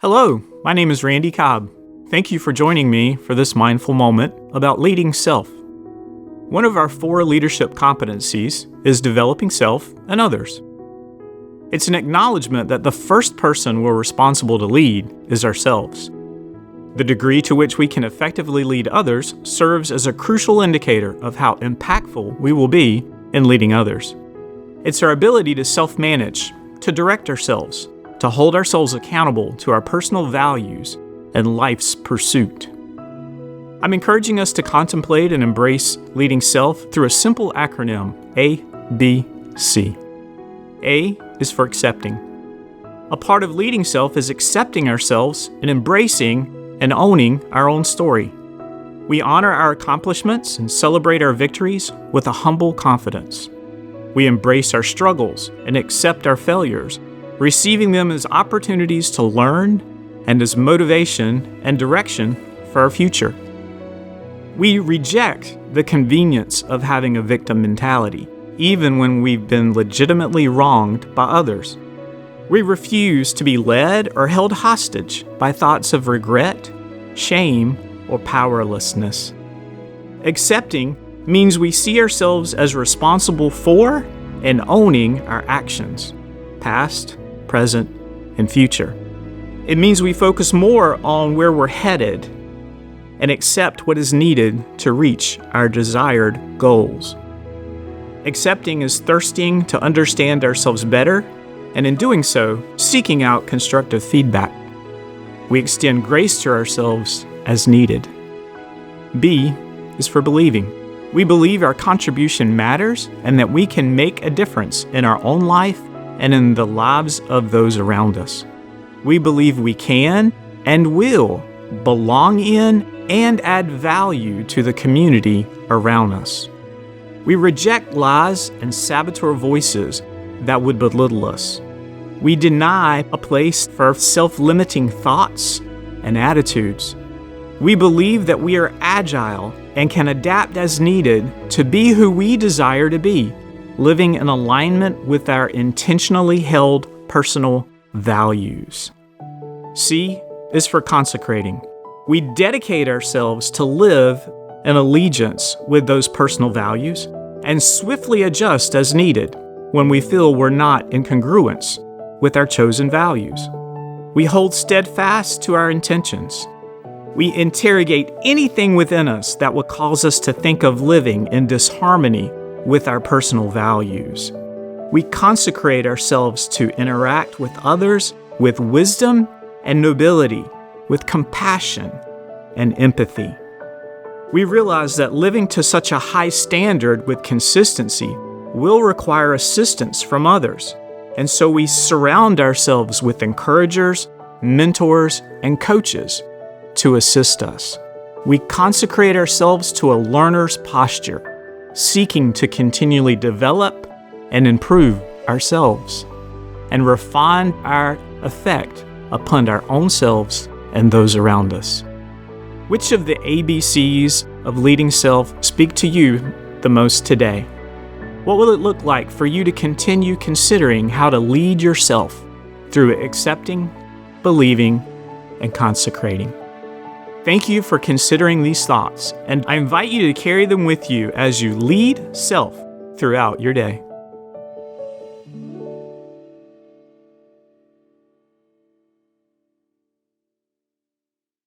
Hello, my name is Randy Cobb. Thank you for joining me for this mindful moment about leading self. One of our 4 leadership competencies is developing self and others. It's an acknowledgement that the first person we're responsible to lead is ourselves. The degree to which we can effectively lead others serves as a crucial indicator of how impactful we will be in leading others. It's our ability to self-manage, to direct ourselves, to hold ourselves accountable to our personal values and life's pursuit. I'm encouraging us to contemplate and embrace leading self through a simple acronym, ABC. A is for accepting. A part of leading self is accepting ourselves and embracing and owning our own story. We honor our accomplishments and celebrate our victories with a humble confidence. We embrace our struggles and accept our failures, receiving them as opportunities to learn and as motivation and direction for our future. We reject the convenience of having a victim mentality, even when we've been legitimately wronged by others. We refuse to be led or held hostage by thoughts of regret, shame, or powerlessness. Accepting means we see ourselves as responsible for and owning our actions, past, present, and future. It means we focus more on where we're headed and accept what is needed to reach our desired goals. Accepting is thirsting to understand ourselves better, and in doing so, seeking out constructive feedback. We extend grace to ourselves as needed. B is for believing. We believe our contribution matters and that we can make a difference in our own life and in the lives of those around us. We believe we can and will belong in and add value to the community around us. We reject lies and saboteur voices that would belittle us. We deny a place for self-limiting thoughts and attitudes. We believe that we are agile and can adapt as needed to be who we desire to be, living in alignment with our intentionally held personal values. C is for consecrating. We dedicate ourselves to live in allegiance with those personal values and swiftly adjust as needed when we feel we're not in congruence with our chosen values. We hold steadfast to our intentions. We interrogate anything within us that would cause us to think of living in disharmony with our personal values. We consecrate ourselves to interact with others with wisdom and nobility, with compassion and empathy. We realize that living to such a high standard with consistency will require assistance from others, and so we surround ourselves with encouragers, mentors, and coaches to assist us. We consecrate ourselves to a learner's posture, seeking to continually develop and improve ourselves and refine our effect upon our own selves and those around us. Which of the ABCs of leading self speak to you the most today? What will it look like for you to continue considering how to lead yourself through accepting, believing, and consecrating? Thank you for considering these thoughts, and I invite you to carry them with you as you lead self throughout your day.